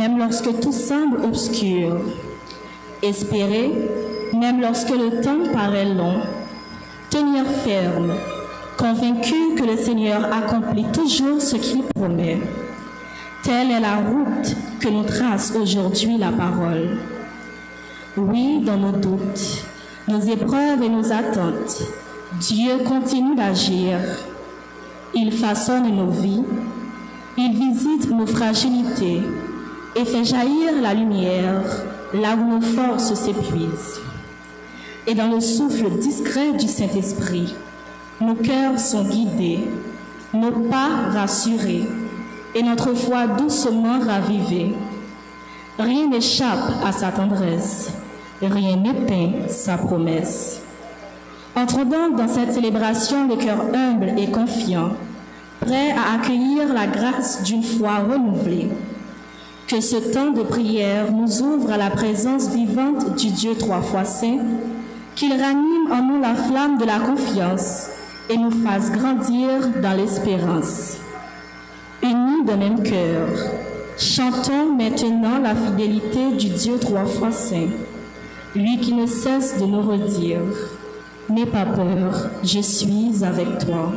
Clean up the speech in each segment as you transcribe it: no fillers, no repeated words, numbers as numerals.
même lorsque tout semble obscur. Espérer, même lorsque le temps paraît long. Tenir ferme, convaincu que le Seigneur accomplit toujours ce qu'il promet. Telle est la route que nous trace aujourd'hui la parole. Oui, dans nos doutes, nos épreuves et nos attentes, Dieu continue d'agir. Il façonne nos vies, il visite nos fragilités et fait jaillir la lumière là où nos forces s'épuisent. Et dans le souffle discret du Saint-Esprit, nos cœurs sont guidés, nos pas rassurés et notre foi doucement ravivée. Rien n'échappe à sa tendresse, rien n'éteint sa promesse. Entrons donc dans cette célébration de cœur humble et confiant, prêts à accueillir la grâce d'une foi renouvelée. Que ce temps de prière nous ouvre à la présence vivante du Dieu trois fois saint, qu'il ranime en nous la flamme de la confiance et nous fasse grandir dans l'espérance. Unis d'un même cœur, chantons maintenant la fidélité du Dieu trois fois saint, lui qui ne cesse de nous redire « N'aie pas peur, je suis avec toi ».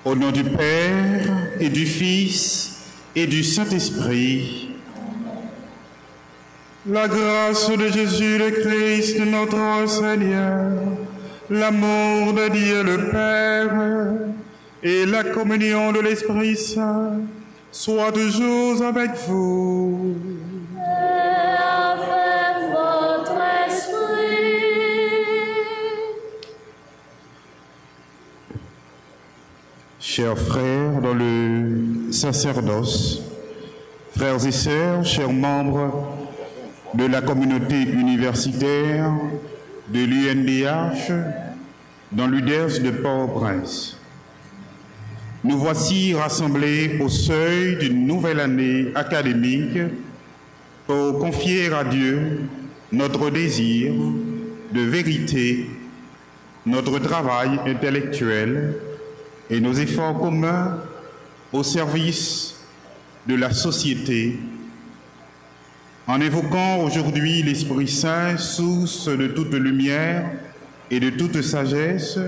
Au nom du Père et du Fils et du Saint-Esprit, la grâce de Jésus le Christ, notre Seigneur, l'amour de Dieu le Père et la communion de l'Esprit Saint soient toujours avec vous. Et avec votre esprit. Chers frères, dans le sacerdoce, Frères et sœurs, chers membres de la communauté universitaire de l'UNDH dans l'UDERS de Port-au-Prince, nous voici rassemblés au seuil d'une nouvelle année académique pour confier à Dieu notre désir de vérité, notre travail intellectuel et nos efforts communs au service de la société, en invoquant aujourd'hui l'Esprit Saint, source de toute lumière et de toute sagesse.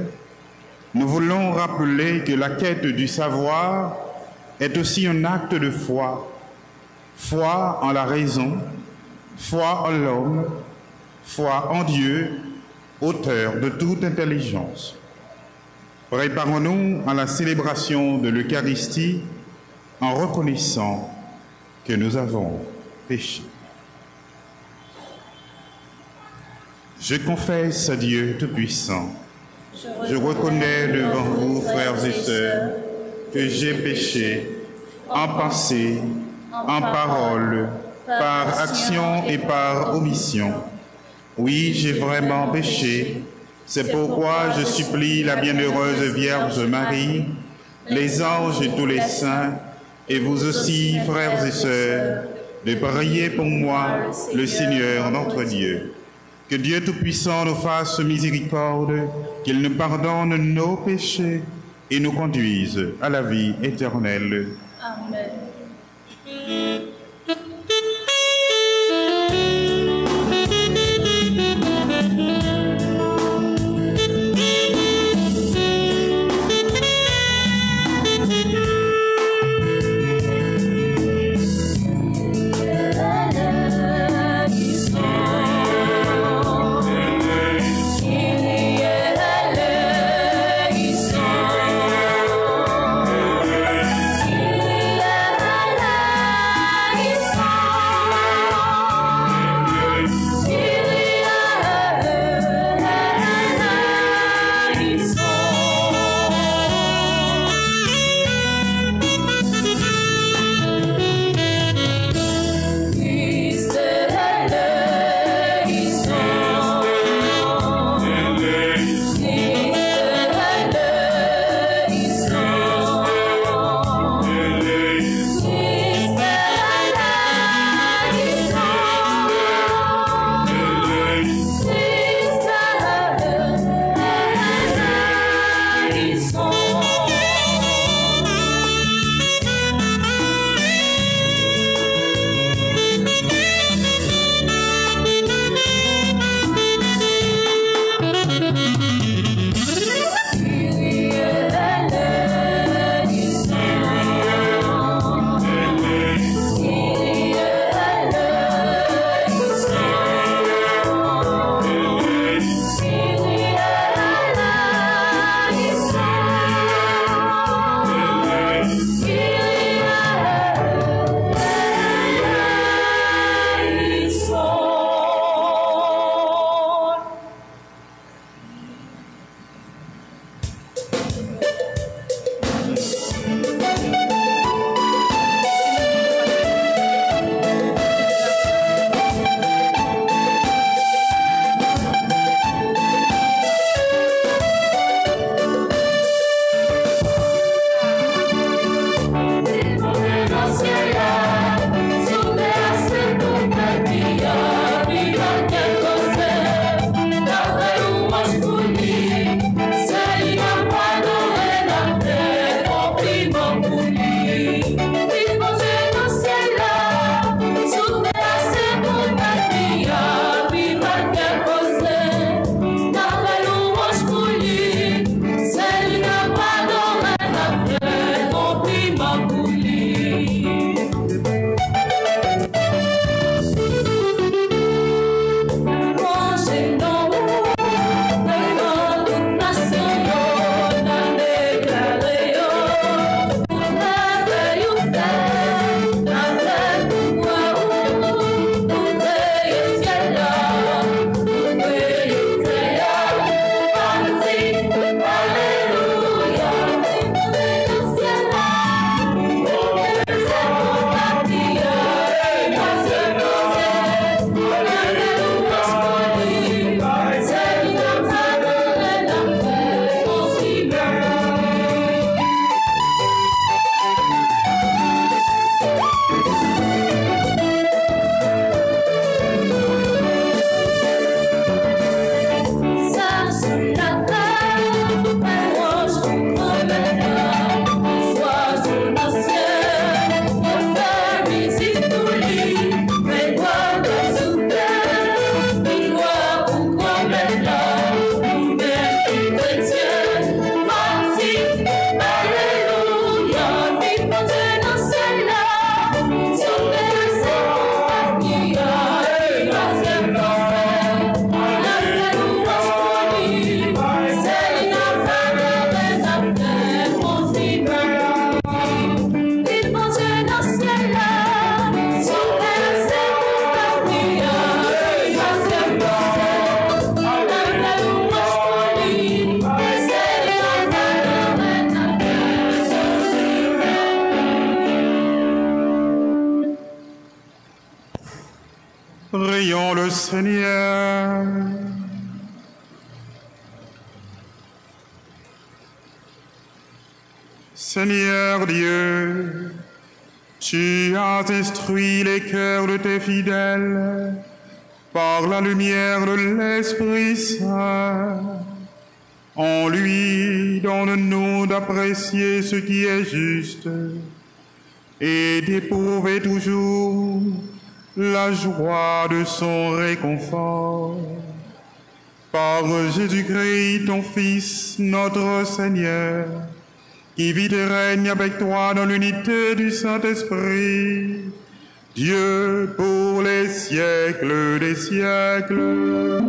Nous voulons rappeler que la quête du savoir est aussi un acte de foi, foi en la raison, foi en l'homme, foi en Dieu, auteur de toute intelligence. Préparons-nous à la célébration de l'Eucharistie en reconnaissant que nous avons péché. Je confesse à Dieu Tout-Puissant, je reconnais devant vous, frères et sœurs, que j'ai péché en pensée, en parole, par action et par omission. Oui, j'ai vraiment péché. C'est pourquoi je supplie la bienheureuse Vierge Marie, les anges et tous les saints, et vous aussi, frères et sœurs, de prier pour moi, le Seigneur notre Dieu. Que Dieu Tout-Puissant nous fasse miséricorde, qu'il nous pardonne nos péchés et nous conduise à la vie éternelle. Amen. Yeah. Prions le Seigneur. Seigneur Dieu, tu as instruit les cœurs de tes fidèles par la lumière de l'Esprit Saint. En lui, donne-nous d'apprécier ce qui est juste et d'éprouver toujours la joie de son réconfort. Par Jésus-Christ, ton Fils, notre Seigneur, qui vit et règne avec toi dans l'unité du Saint-Esprit, Dieu pour les siècles des siècles.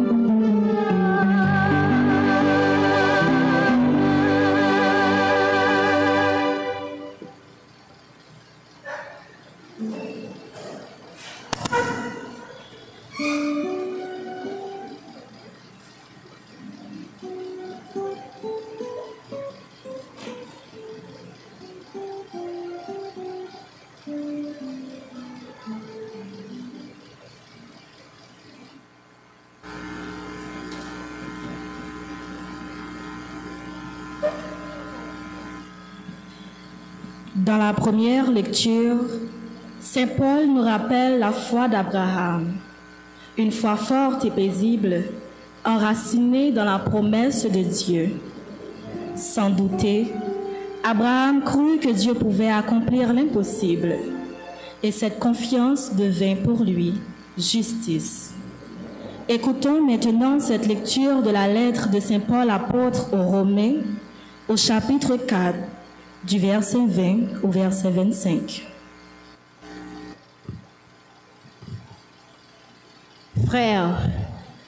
Dans la première lecture, Saint Paul nous rappelle la foi d'Abraham, une foi forte et paisible, enracinée dans la promesse de Dieu. Sans douter, Abraham crut que Dieu pouvait accomplir l'impossible, et cette confiance devint pour lui justice. Écoutons maintenant cette lecture de la lettre de Saint Paul apôtre aux Romains, au chapitre 4, du verset 20 au verset 25. Frères,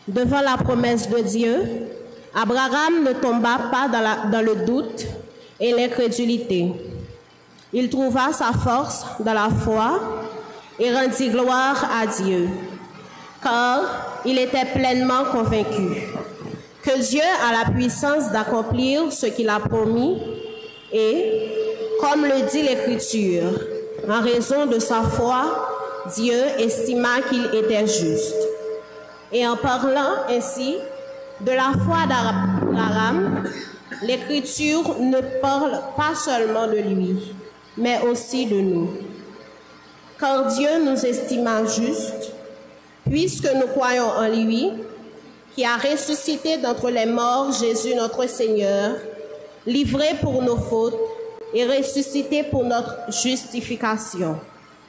devant la promesse de Dieu, Abraham ne tomba pas dans le doute et l'incrédulité. Il trouva sa force dans la foi et rendit gloire à Dieu, car il était pleinement convaincu que Dieu a la puissance d'accomplir ce qu'il a promis et, comme le dit l'Écriture, en raison de sa foi, Dieu estima qu'il était juste. Et en parlant ainsi de la foi d'Abraham, l'Écriture ne parle pas seulement de lui, mais aussi de nous. Car Dieu nous estima justes, puisque nous croyons en lui, qui a ressuscité d'entre les morts Jésus notre Seigneur, livré pour nos fautes et ressuscité pour notre justification.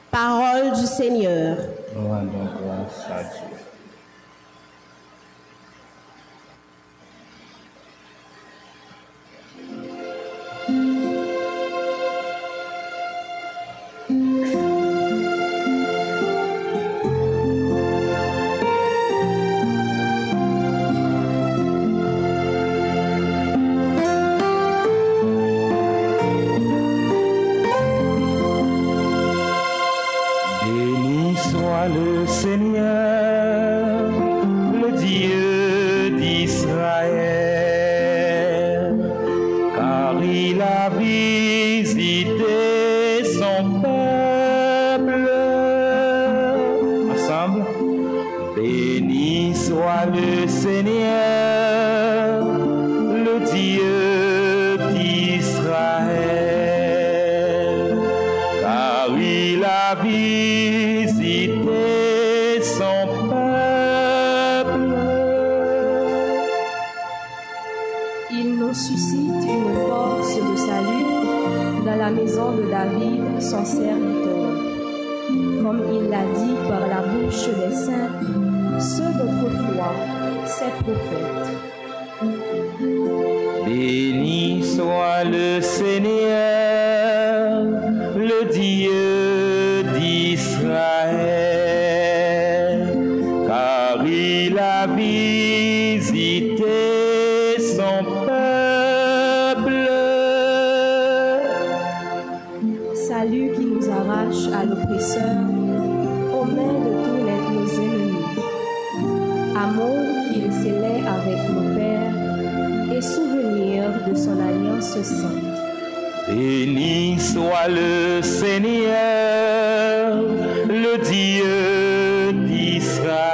Parole du Seigneur. Rendons grâce à Dieu. son serviteur. Comme il l'a dit par la bouche des saints, ceux d'autrefois, ses prophètes. Béni soit le Seigneur, le Dieu d'Israël, car il a visité son peuple. Salut qui nous arrache à l'oppresseur, aux mains de tous nos ennemis. Amour qu'il scellait avec nos pères, et souvenir de son alliance sainte. Béni soit le Seigneur, le Dieu d'Israël,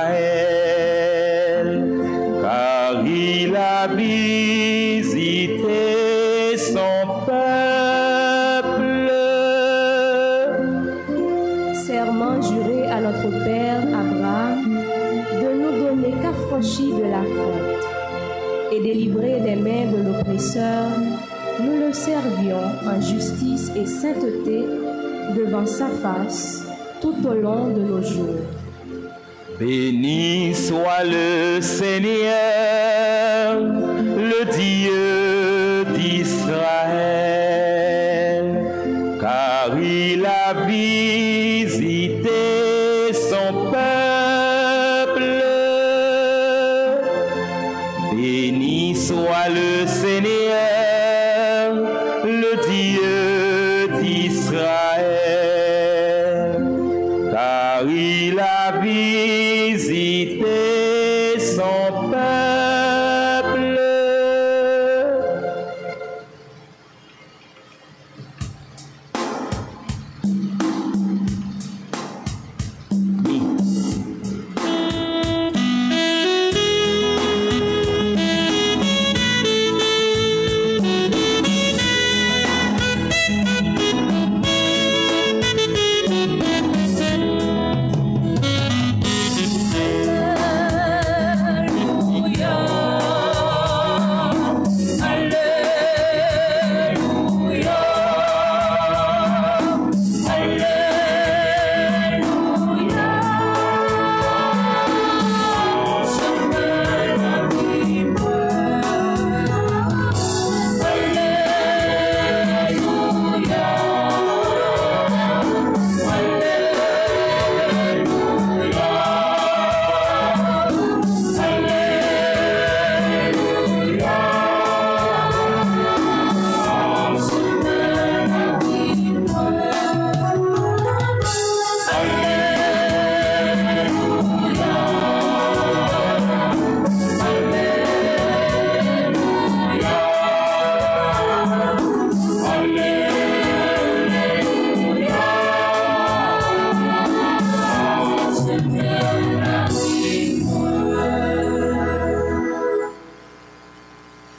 serment juré à notre père Abraham de nous donner qu'affranchis de la crainte et délivrés des mains de l'oppresseur, nous le servions en justice et sainteté devant sa face tout au long de nos jours. Béni soit le Seigneur, le Dieu d'Israël, car il a visité son peuple. Béni soit le Seigneur, le Dieu d'Israël, car il a visité son peuple.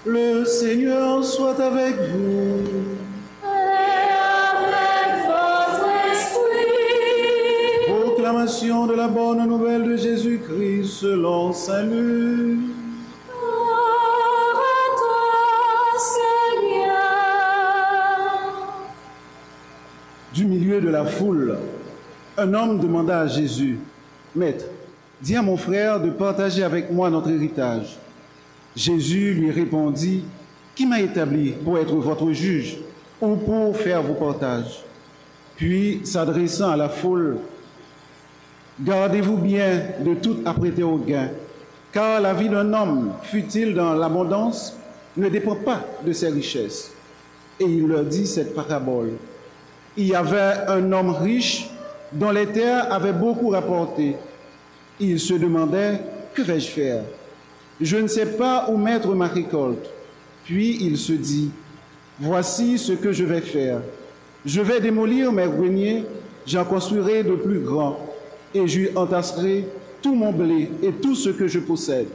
Le Seigneur soit avec vous. Proclamation de la bonne nouvelle de Jésus-Christ selon saint Luc. Du milieu de la foule, un homme demanda à Jésus, « Maître, dis à mon frère de partager avec moi notre héritage. » Jésus lui répondit, « Qui m'a établi pour être votre juge ou pour faire vos partages ?» Puis, s'adressant à la foule, « Gardez-vous bien de tout apprêter au gain, car la vie d'un homme, fût-il dans l'abondance, ne dépend pas de ses richesses. » Et il leur dit cette parabole. Il y avait un homme riche dont les terres avaient beaucoup rapporté. Il se demandait, « Que vais-je faire ? Je ne sais pas où mettre ma récolte. » Puis il se dit, « Voici ce que je vais faire. Je vais démolir mes greniers, j'en construirai de plus grands, et j'y entasserai tout mon blé et tout ce que je possède.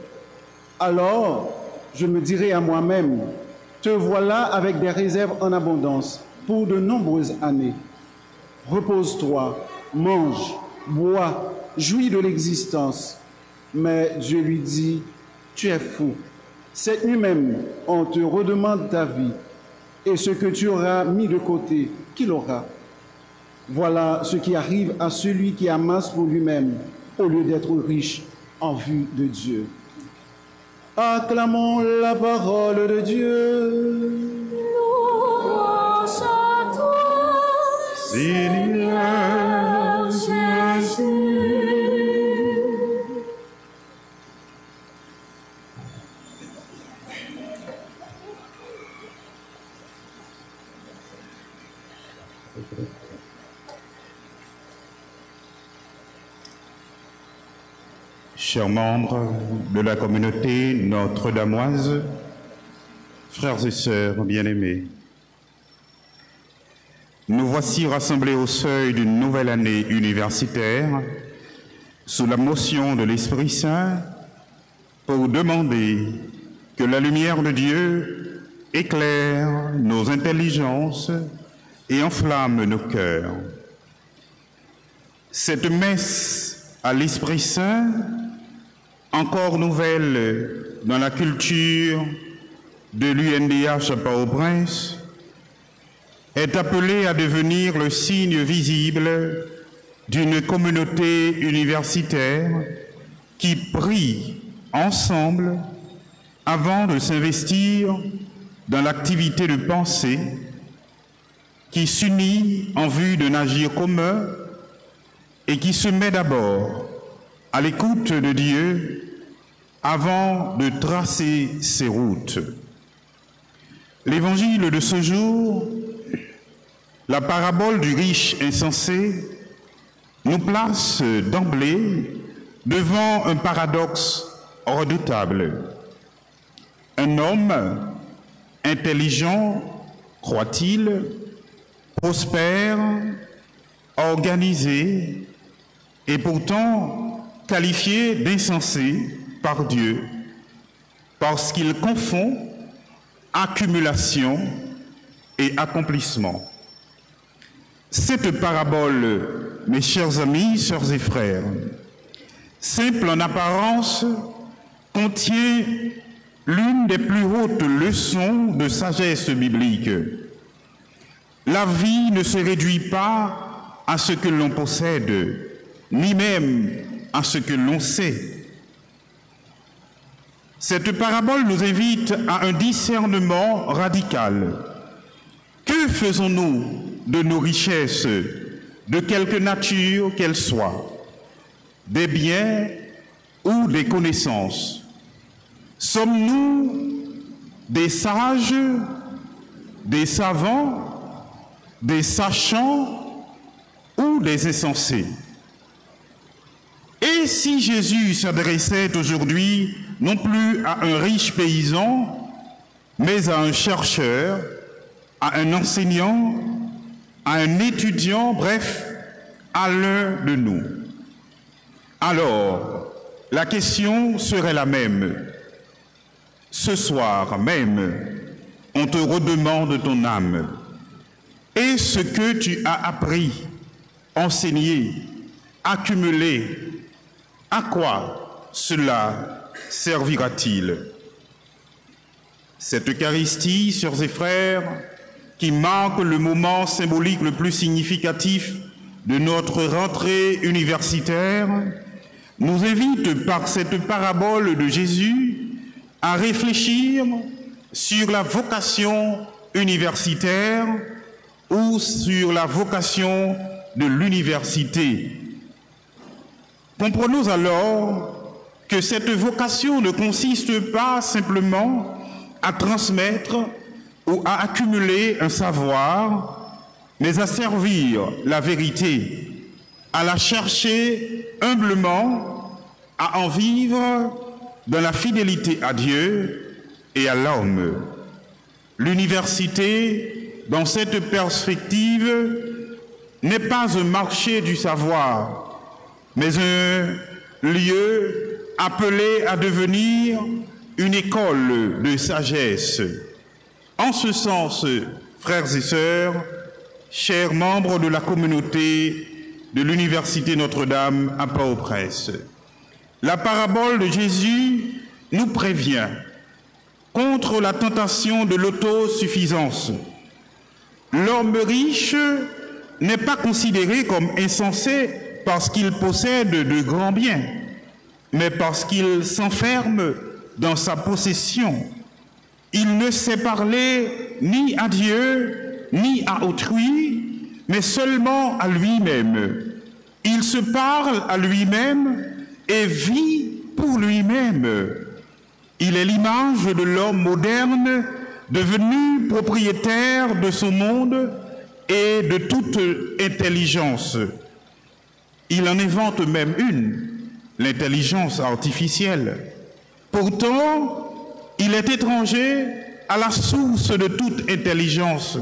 Alors, je me dirai à moi-même, te voilà avec des réserves en abondance pour de nombreuses années. Repose-toi, mange, bois, jouis de l'existence. » Mais Dieu lui dit, « Tu es fou. Cette nuit même, on te redemande ta vie, et ce que tu auras mis de côté, qui l'aura? Voilà ce qui arrive à celui qui amasse pour lui-même, au lieu d'être riche en vue de Dieu. » Acclamons la parole de Dieu. Louange à toi, Seigneur Jésus. Chers membres de la communauté notre-damoise, frères et sœurs bien-aimés, nous voici rassemblés au seuil d'une nouvelle année universitaire sous la motion de l'Esprit Saint pour demander que la lumière de Dieu éclaire nos intelligences et enflamme nos cœurs. Cette messe à l'Esprit Saint, encore nouvelle dans la culture de l'UNDH à Port-au-Prince, est appelée à devenir le signe visible d'une communauté universitaire qui prie ensemble avant de s'investir dans l'activité de pensée, qui s'unit en vue d'un agir commun et qui se met d'abord à l'écoute de Dieu avant de tracer ses routes. L'évangile de ce jour, la parabole du riche insensé, nous place d'emblée devant un paradoxe redoutable. Un homme intelligent, croit-il, prospère, organisé, et pourtant qualifié d'insensé par Dieu, parce qu'il confond accumulation et accomplissement. Cette parabole, mes chers amis, sœurs et frères, simple en apparence, contient l'une des plus hautes leçons de sagesse biblique. La vie ne se réduit pas à ce que l'on possède, ni même à ce que l'on sait. Cette parabole nous invite à un discernement radical. Que faisons-nous de nos richesses, de quelque nature qu'elles soient, des biens ou des connaissances? Sommes-nous des sages, des savants, des sachants ou des insensés? Et si Jésus s'adressait aujourd'hui non plus à un riche paysan, mais à un chercheur, à un enseignant, à un étudiant, bref, à l'un de nous? Alors, la question serait la même. Ce soir même, on te redemande ton âme. Et ce que tu as appris, enseigné, accumulé, à quoi cela servira-t-il? Cette Eucharistie, sœurs et frères, qui marque le moment symbolique le plus significatif de notre rentrée universitaire, nous invite par cette parabole de Jésus à réfléchir sur la vocation universitaire ou sur la vocation de l'université. Comprenons alors que cette vocation ne consiste pas simplement à transmettre ou à accumuler un savoir, mais à servir la vérité, à la chercher humblement, à en vivre dans la fidélité à Dieu et à l'homme. L'université, dans cette perspective, n'est pas un marché du savoir, mais un lieu appelé à devenir une école de sagesse. En ce sens, frères et sœurs, chers membres de la communauté de l'Université Notre-Dame à Port-au-Prince, la parabole de Jésus nous prévient contre la tentation de l'autosuffisance. L'homme riche n'est pas considéré comme insensé parce qu'il possède de grands biens, mais parce qu'il s'enferme dans sa possession. Il ne sait parler ni à Dieu, ni à autrui, mais seulement à lui-même. Il se parle à lui-même et vit pour lui-même. Il est l'image de l'homme moderne devenu propriétaire de son monde et de toute intelligence. Il en invente même une, l'intelligence artificielle. Pourtant, il est étranger à la source de toute intelligence.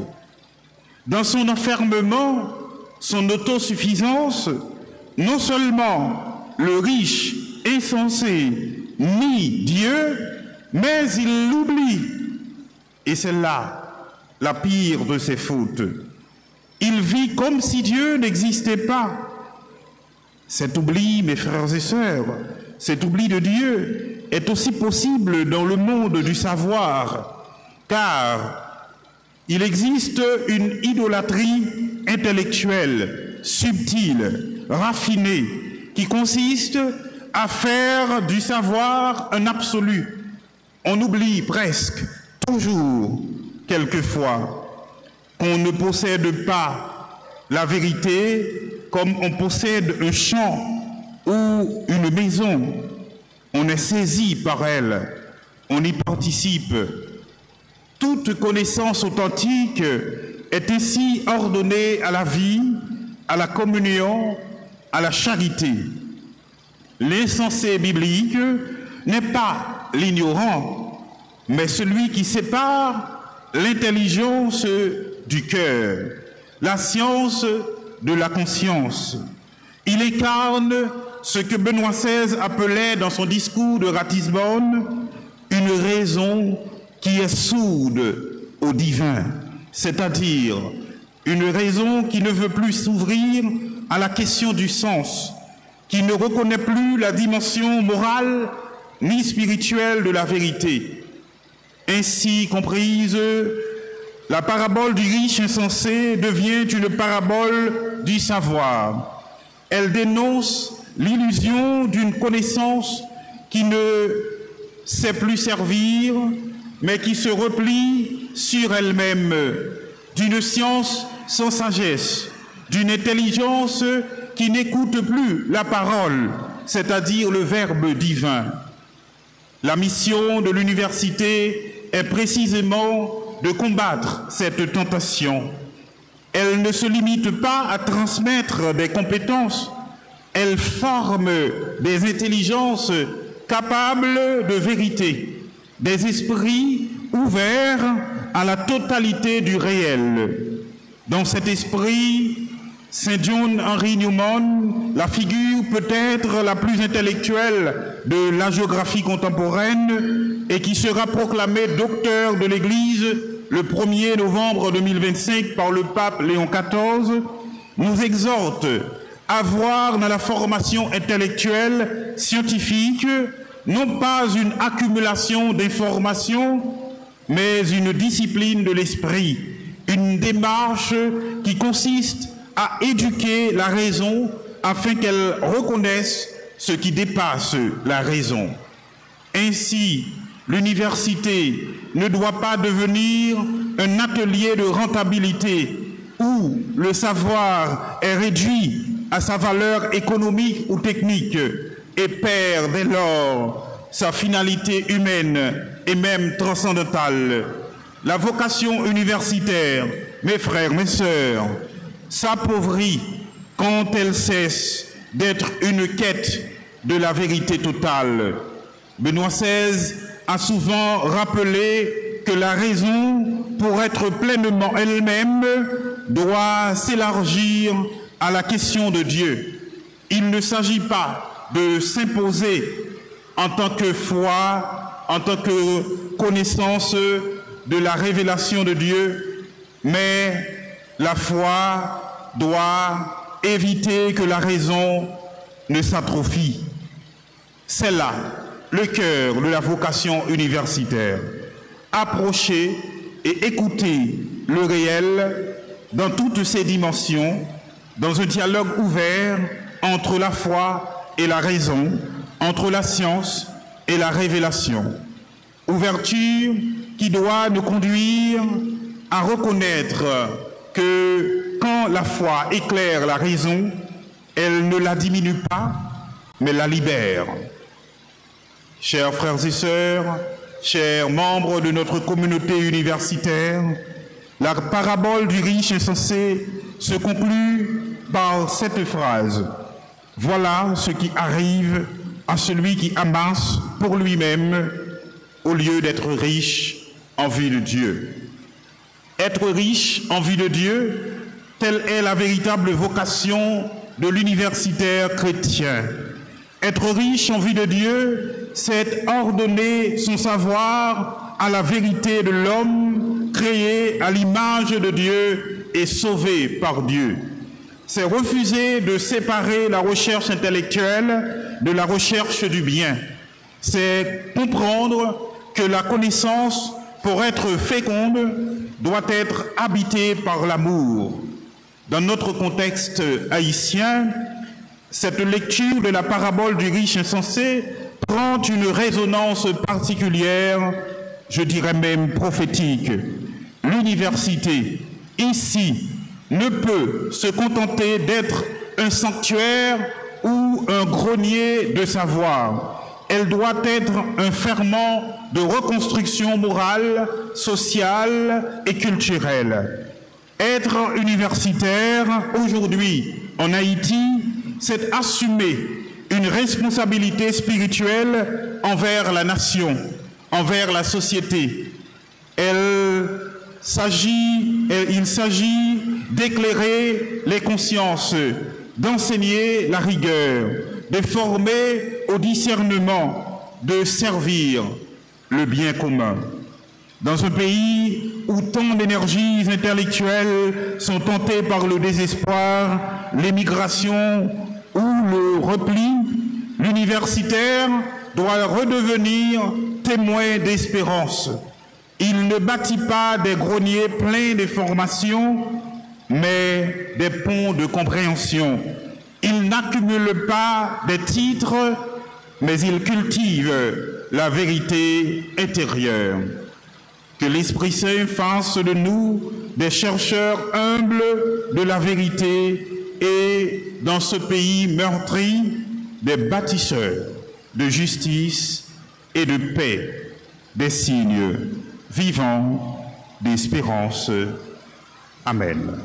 Dans son enfermement, son autosuffisance, non seulement le riche insensé nie Dieu, mais il l'oublie. Et c'est là la pire de ses fautes. Il vit comme si Dieu n'existait pas. Cet oubli, mes frères et sœurs, cet oubli de Dieu est aussi possible dans le monde du savoir, car il existe une idolâtrie intellectuelle, subtile, raffinée, qui consiste à faire du savoir un absolu. On oublie presque, toujours, quelquefois, qu'on ne possède pas la vérité comme on possède un champ ou une maison. On est saisi par elle, on y participe. Toute connaissance authentique est ainsi ordonnée à la vie, à la communion, à la charité. L'insensé biblique n'est pas l'ignorant, mais celui qui sépare l'intelligence du cœur, la science de la conscience. Il incarne ce que Benoît XVI appelait dans son discours de Ratisbonne une raison qui est sourde au divin, c'est-à-dire une raison qui ne veut plus s'ouvrir à la question du sens, qui ne reconnaît plus la dimension morale ni spirituelle de la vérité. Ainsi comprise, la parabole du riche insensé devient une parabole du savoir. Elle dénonce l'illusion d'une connaissance qui ne sait plus servir, mais qui se replie sur elle-même, d'une science sans sagesse, d'une intelligence qui n'écoute plus la parole, c'est-à-dire le Verbe divin. La mission de l'université est précisément de combattre cette tentation. Elle ne se limite pas à transmettre des compétences, elle forme des intelligences capables de vérité, des esprits ouverts à la totalité du réel. Dans cet esprit, Saint John Henry Newman, la figure peut-être la plus intellectuelle de la géographie contemporaine et qui sera proclamé docteur de l'Église le 1er novembre 2025 par le pape Léon XIV, nous exhorte à voir dans la formation intellectuelle scientifique non pas une accumulation d'informations, mais une discipline de l'esprit, une démarche qui consiste à éduquer la raison afin qu'elle reconnaisse ce qui dépasse la raison. Ainsi, l'université ne doit pas devenir un atelier de rentabilité où le savoir est réduit à sa valeur économique ou technique et perd dès lors sa finalité humaine et même transcendantale. La vocation universitaire, mes frères, mes sœurs, s'appauvrit quand elle cesse d'être une quête de la vérité totale. Benoît XVI a souvent rappelé que la raison, pour être pleinement elle-même, doit s'élargir à la question de Dieu. Il ne s'agit pas de s'imposer en tant que foi, en tant que connaissance de la révélation de Dieu, mais la foi doit éviter que la raison ne s'atrophie. C'est là le cœur de la vocation universitaire. Approcher et écouter le réel dans toutes ses dimensions, dans un dialogue ouvert entre la foi et la raison, entre la science et la révélation. Ouverture qui doit nous conduire à reconnaître que quand la foi éclaire la raison, elle ne la diminue pas, mais la libère. Chers frères et sœurs, chers membres de notre communauté universitaire, la parabole du riche insensé se conclut par cette phrase. Voilà ce qui arrive à celui qui amasse pour lui-même au lieu d'être riche en vue de Dieu. Être riche en vue de Dieu, telle est la véritable vocation de l'universitaire chrétien. Être riche en vue de Dieu, c'est ordonner son savoir à la vérité de l'homme créé à l'image de Dieu et sauvé par Dieu. c'est refuser de séparer la recherche intellectuelle de la recherche du bien. C'est comprendre que la connaissance, pour être féconde, doit être habitée par l'amour. Dans notre contexte haïtien, cette lecture de la parabole du riche insensé prend une résonance particulière, je dirais même prophétique. L'université, ici, ne peut se contenter d'être un sanctuaire ou un grenier de savoir. Elle doit être un ferment de reconstruction morale, sociale et culturelle. Être universitaire aujourd'hui en Haïti, c'est assumer une responsabilité spirituelle envers la nation, envers la société. Il s'agit d'éclairer les consciences, d'enseigner la rigueur, de former au discernement, de servir le bien commun. Dans un pays où tant d'énergies intellectuelles sont tentées par le désespoir, l'émigration ou le repli, l'universitaire doit redevenir témoin d'espérance. Il ne bâtit pas des greniers pleins de formations, mais des ponts de compréhension. Il n'accumule pas des titres, mais il cultive la vérité intérieure. Que l'Esprit Saint fasse de nous des chercheurs humbles de la vérité et, dans ce pays meurtri, des bâtisseurs de justice et de paix, des signes vivants d'espérance. Amen.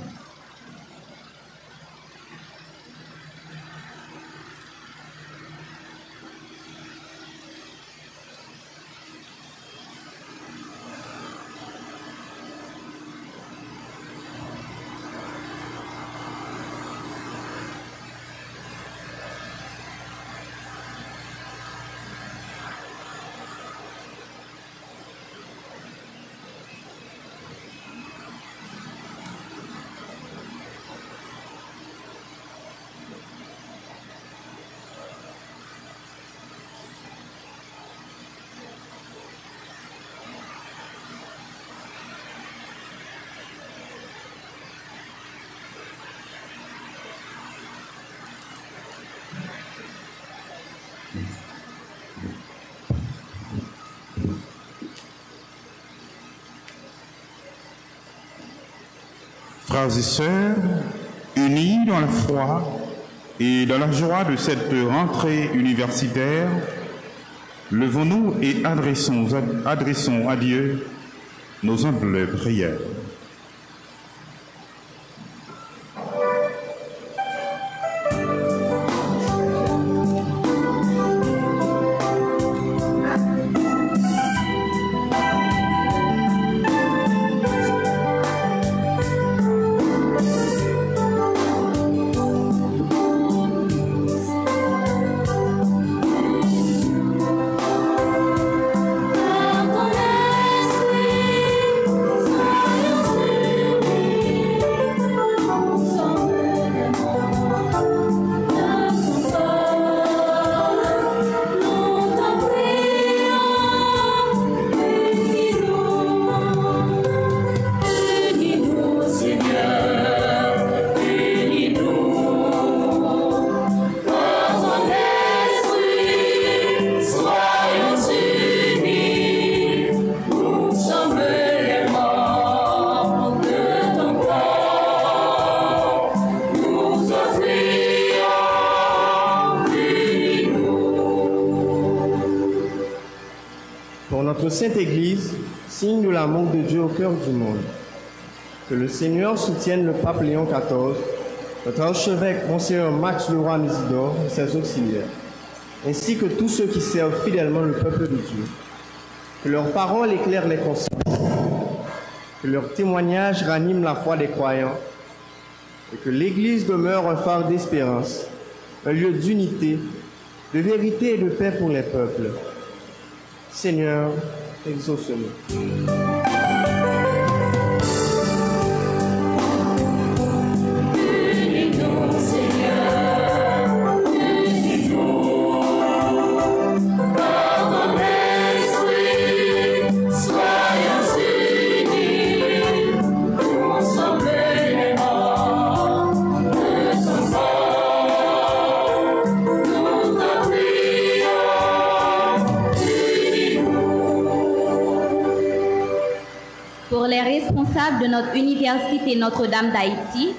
Frères et sœurs, unis dans la foi et dans la joie de cette rentrée universitaire, levons-nous et adressons à Dieu nos humbles prières. Sainte Église, signe de l'amour de Dieu au cœur du monde. Que le Seigneur soutienne le pape Léon XIV, notre archevêque Monseigneur Max Leroy-Mésidor et ses auxiliaires, ainsi que tous ceux qui servent fidèlement le peuple de Dieu. Que leurs paroles éclairent les consciences, que leurs témoignages raniment la foi des croyants, et que l'Église demeure un phare d'espérance, un lieu d'unité, de vérité et de paix pour les peuples. Seigneur, exauce-nous. Unis-nous responsables de notre université Notre-Dame d'Haïti,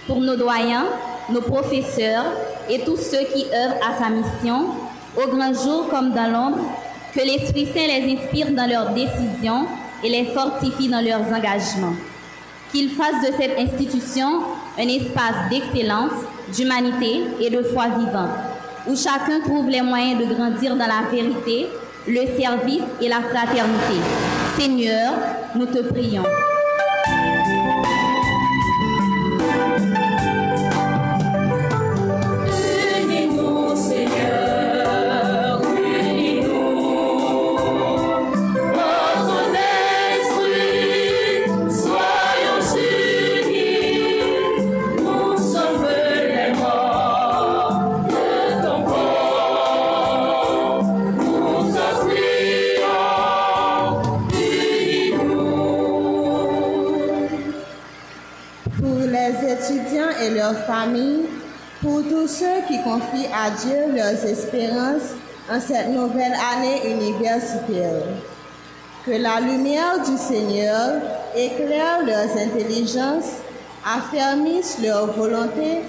pour nos doyens, nos professeurs et tous ceux qui œuvrent à sa mission, au grand jour comme dans l'ombre, que l'Esprit Saint les inspire dans leurs décisions et les fortifie dans leurs engagements. Qu'il fasse de cette institution un espace d'excellence, d'humanité et de foi vivante, où chacun trouve les moyens de grandir dans la vérité, le service et la fraternité. Seigneur, nous te prions. Unis-nous, Seigneur, unis-nous. Par ton esprit, soyons unis. Nous sommes les morts de ton corps. Nous te prions, unis-nous. Pour les étudiants et leurs familles, pour tous ceux qui confient à Dieu leurs espérances en cette nouvelle année universitaire. Que la lumière du Seigneur éclaire leurs intelligences, affermisse leur volonté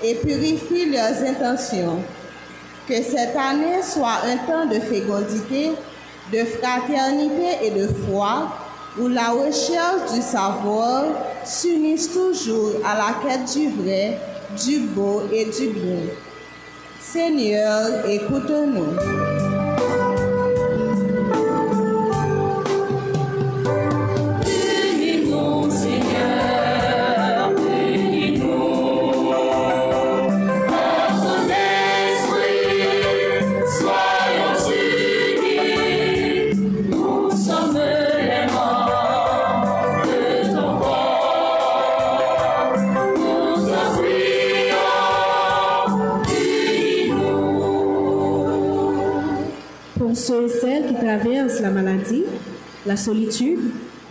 et purifie leurs intentions. Que cette année soit un temps de fécondité, de fraternité et de foi, où la recherche du savoir s'unisse toujours à la quête du vrai, du beau et du bien. Seigneur, écoute-nous. Unis-nous, Seigneur, unis-nous. Par ton esprit, soyons unis. Nous sommes les morts de ton corps. Nous te prions, unis-nous. Pour ceux et celles qui traversent la maladie, la solitude,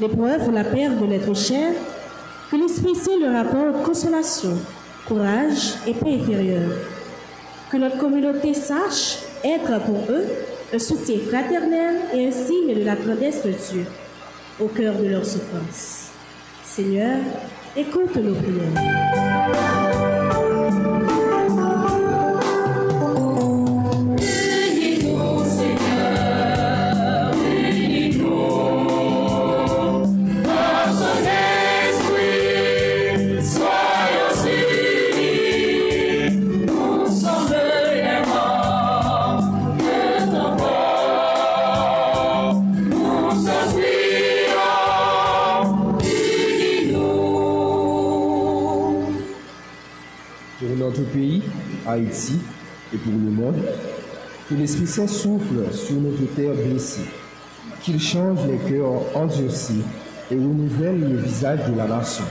l'épreuve ou la perte de l'être cher, que l'Esprit Saint leur apporte consolation, courage et paix intérieure. Que notre communauté sache être pour eux un soutien fraternel et un signe de la tendresse de Dieu au cœur de leur souffrance. Seigneur, écoute nos prières. Unis-nous, Seigneur, unis-nous. Par ton esprit, soyons unis. Nous sommes les morts de ton corps. Nous te prions, unis-nous. Pour notre pays, Haïti, et pour le monde, que l'Esprit Saint souffle sur notre terre blessée, qu'il change les cœurs endurcis et renouvelle le visage de la nation,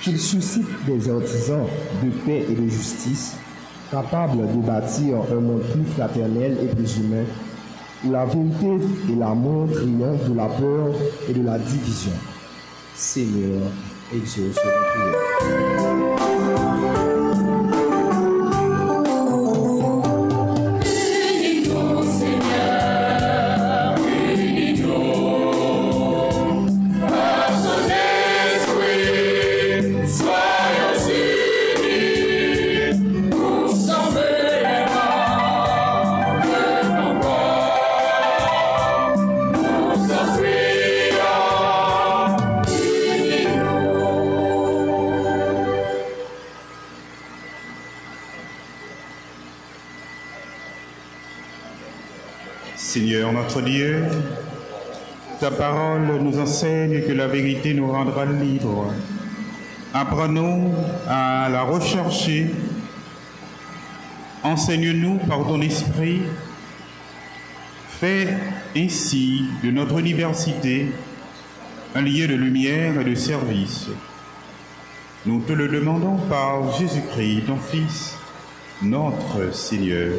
qu'il suscite des artisans de paix et de justice, capables de bâtir un monde plus fraternel et plus humain, où la vérité et l'amour triomphent de la peur et de la division. Seigneur, exauce nos prières. Unis-nous, Seigneur, unis-nous. Par ton esprit, soyons unis. Nous sommes les morts de ton corps. Nous te prions, unis-nous. Seigneur notre Dieu, ta parole nous enseigne que la vérité nous rendra libres. Apprends-nous à la rechercher. Enseigne-nous par ton esprit. Fais ainsi de notre université un lieu de lumière et de service. Nous te le demandons par Jésus-Christ, ton Fils, notre Seigneur.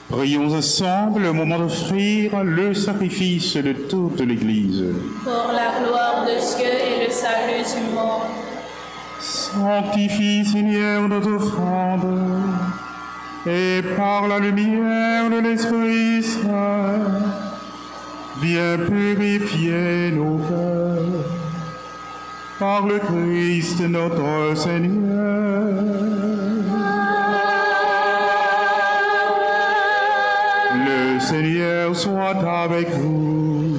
Prions ensemble au moment d'offrir le sacrifice de toute l'Église. Pour la gloire de Dieu et le salut du monde. Sanctifie, Seigneur, notre offrande, et par la lumière de l'Esprit Saint, viens purifier nos cœurs. Par le Christ notre Seigneur. Le Seigneur soit avec vous.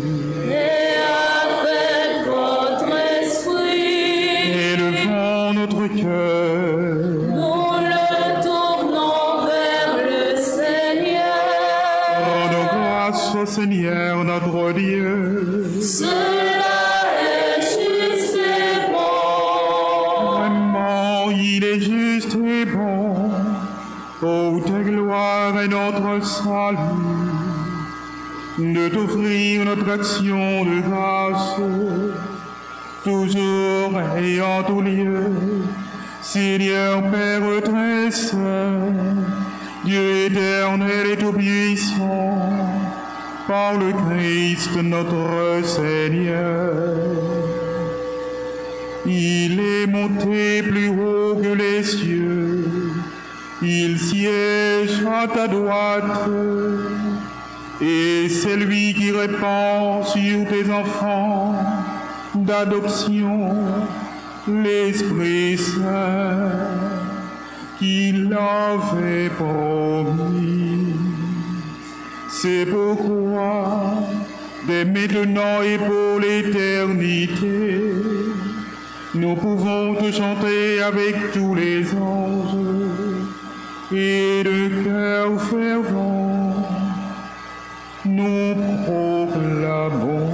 Et avec votre esprit. Élevons notre cœur. Nous le tournons vers le Seigneur. Rendons grâce au Seigneur notre Dieu. Il est juste et bon, ô ta gloire et notre salut, de t'offrir notre action de grâce, toujours et en tout lieu, Seigneur Père très saint, Dieu éternel et tout-puissant, par le Christ notre Seigneur. Il est monté plus haut que les cieux, il siège à ta droite, et c'est lui qui répand sur tes enfants d'adoption l'Esprit Saint qu'il avait promis. C'est pourquoi, dès maintenant et pour l'éternité, nous pouvons te chanter avec tous les anges et de cœur fervent, nous proclamons.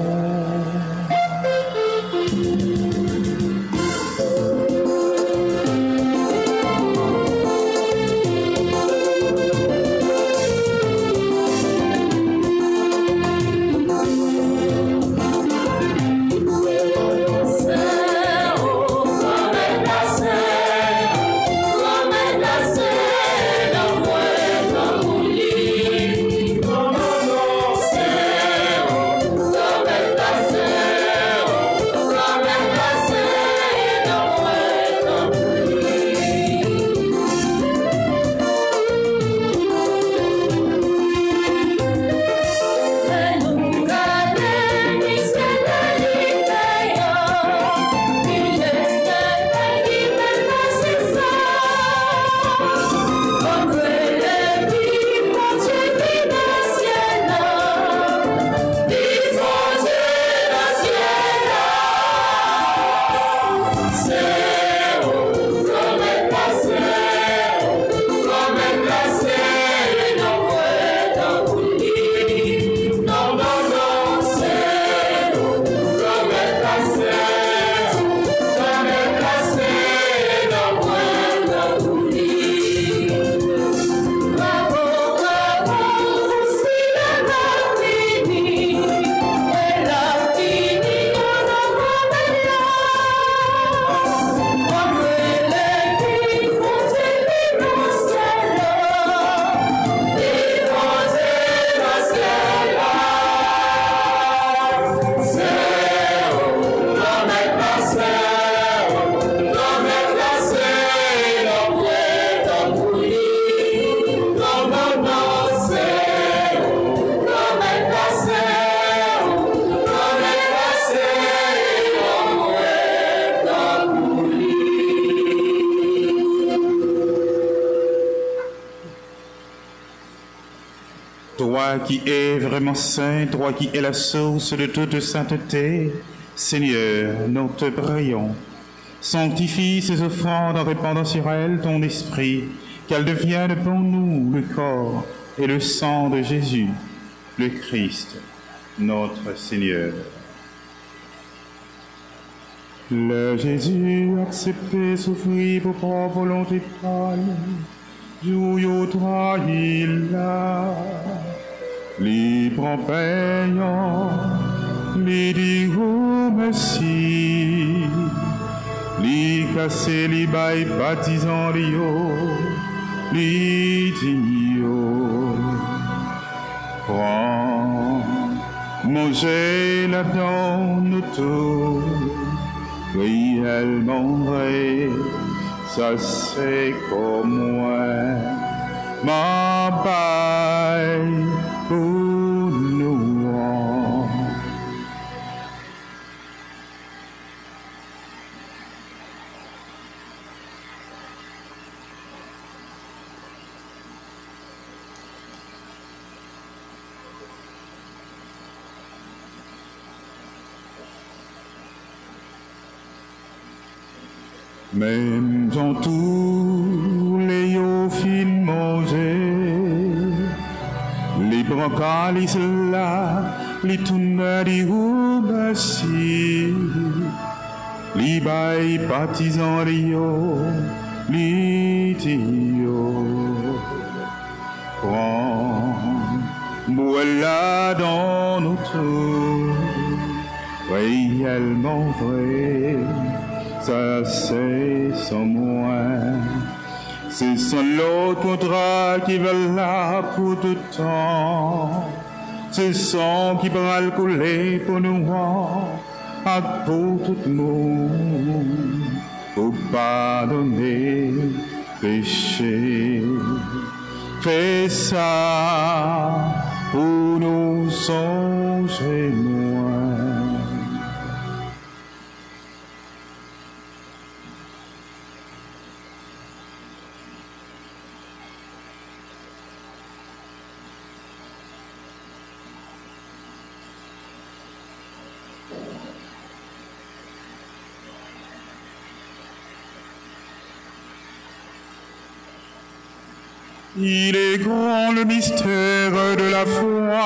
Toi qui es vraiment saint, toi qui es la source de toute sainteté, Seigneur, nous te prions. Sanctifie ces offrandes en répandant sur elles ton esprit, qu'elles deviennent pour nous le corps et le sang de Jésus, le Christ, notre Seigneur. Le Jésus accepté souffrit pour propre volonté folle, Jouyo trahila, libre payant, li dirou merci, li cassé li bail baptisant lio, li digno. Angèle donne tout, réellement vrai, ça c'est comme moi, ma paille pour nous. Même dans tous les ophiles mangés, les brocalis là, les tournadis roubassis, les bails partisans rio, les tios. Prends, voilà dans nos tours, réellement vrai. Ça c'est sans moi, c'est sans l'autre contrat qui va là pour tout temps, c'est sans qui va le couler pour nous à pour tout le monde, pour pardonner péché. Fais ça pour nous songer moi. Il est grand le mystère de la foi.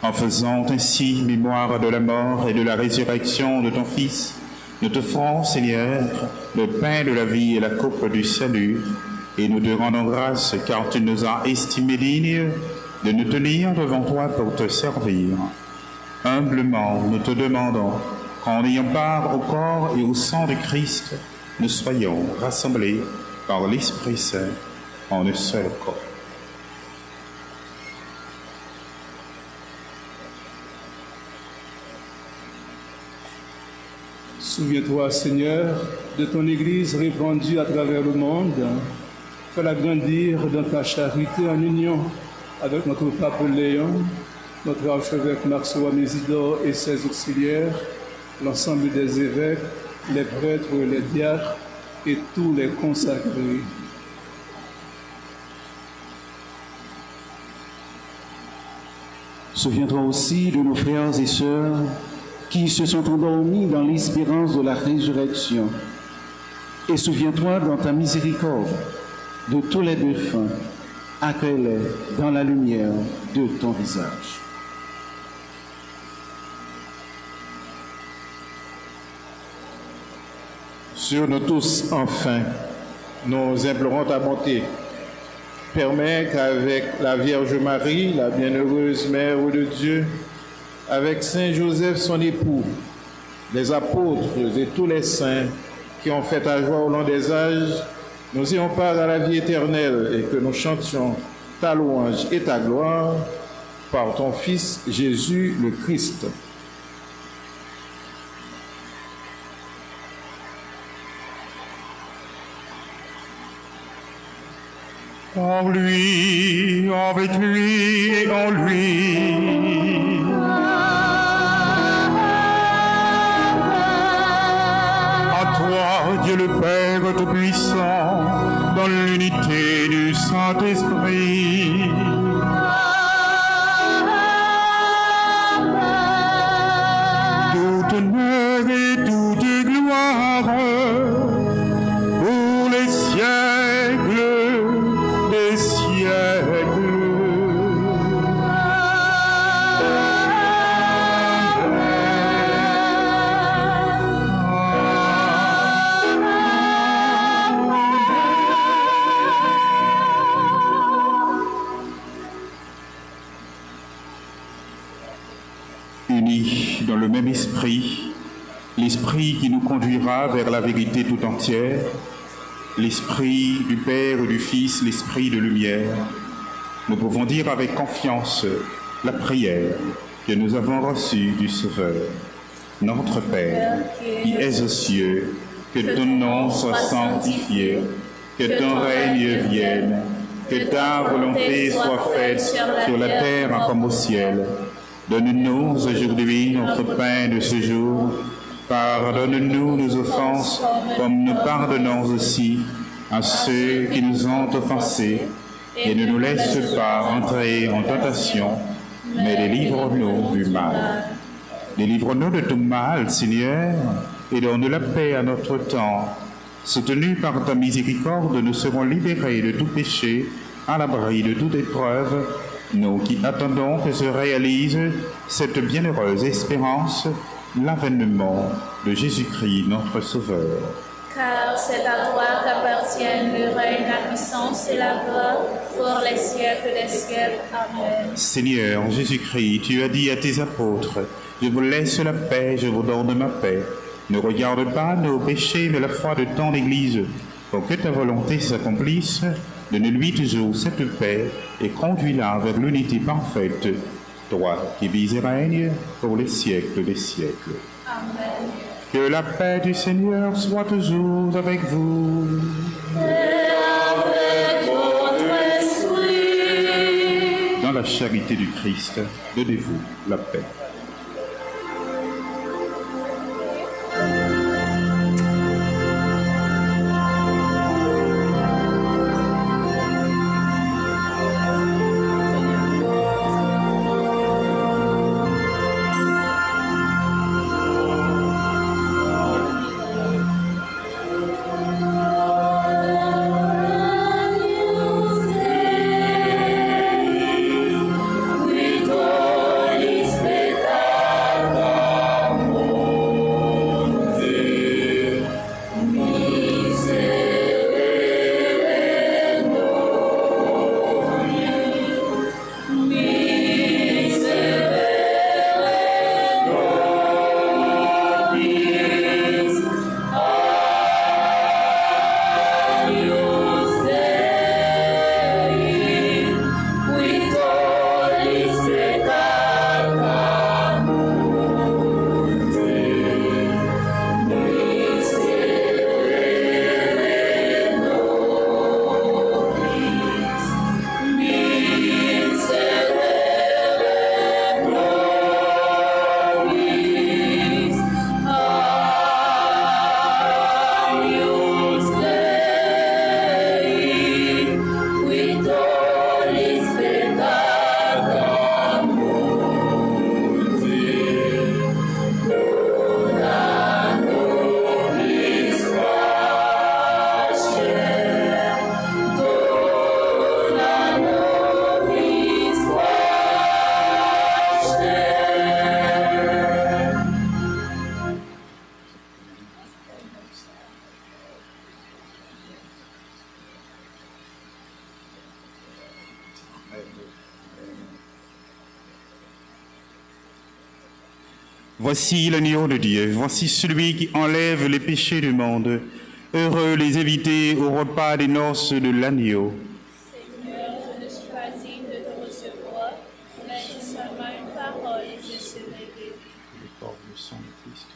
En faisant ainsi mémoire de la mort et de la résurrection de ton Fils, nous t'offrons, Seigneur, le pain de la vie et la coupe du salut, et nous te rendons grâce car tu nous as estimés dignes de nous tenir devant toi pour te servir. Humblement, nous te demandons qu'en ayant part au corps et au sang de Christ, nous soyons rassemblés par l'Esprit Saint en un seul corps. Souviens-toi, Seigneur, de ton Église répandue à travers le monde. Fais-la grandir dans ta charité en union avec notre pape Léon, notre archevêque Marceau Amésidore et ses auxiliaires, l'ensemble des évêques, les prêtres, les diacres et tous les consacrés. Souviens-toi aussi de nos frères et sœurs qui se sont endormis dans l'espérance de la résurrection. Et souviens-toi dans ta miséricorde de tous les défunts, accueille-les dans la lumière de ton visage. Sur nous tous, enfin, nous implorons ta bonté. Permets qu'avec la Vierge Marie, la bienheureuse Mère de Dieu, avec Saint Joseph, son époux, les apôtres et tous les saints qui ont fait ta joie au long des âges, nous ayons part à la vie éternelle et que nous chantions ta louange et ta gloire par ton Fils Jésus le Christ. En lui, avec lui et en lui. À toi, Dieu le Père Tout-Puissant, dans l'unité du Saint-Esprit. Tout honneur et toute gloire pour les siècles des siècles. dans le même esprit, l'esprit qui nous conduira vers la vérité tout entière, l'esprit du Père et du Fils, l'esprit de lumière, nous pouvons dire avec confiance la prière que nous avons reçue du Sauveur. Notre Père, qui es aux cieux, que ton nom soit sanctifié, que ton règne vienne, que ta volonté soit faite sur la terre comme au ciel. Donne-nous aujourd'hui notre pain de ce jour. Pardonne-nous nos offenses, comme nous pardonnons aussi à ceux qui nous ont offensés. Et ne nous laisse pas entrer en tentation, mais délivre-nous du mal. Délivre-nous de tout mal, Seigneur, et donne la paix à notre temps. Soutenus par ta miséricorde, nous serons libérés de tout péché, à l'abri de toute épreuve, nous qui attendons que se réalise cette bienheureuse espérance, l'avènement de Jésus-Christ, notre Sauveur. Car c'est à toi qu'appartiennent le règne, la puissance et la gloire pour les siècles des siècles. Amen. Seigneur Jésus-Christ, tu as dit à tes apôtres, je vous laisse la paix, je vous donne ma paix. Ne regarde pas nos péchés, mais la foi de ton Église, pour que ta volonté s'accomplisse. Donne-lui toujours cette paix et conduis-la vers l'unité parfaite, toi qui vis et règnes pour les siècles des siècles. Amen. Que la paix du Seigneur soit toujours avec vous. Et avec votre esprit. Dans la charité du Christ, donnez-vous la paix. Voici l'agneau de Dieu, voici celui qui enlève les péchés du monde. Heureux les invités au repas des noces de l'agneau. Seigneur, je ne suis pas digne de te recevoir, mais dis seulement une parole et je serai guéri. Le corps et le sang de Christ.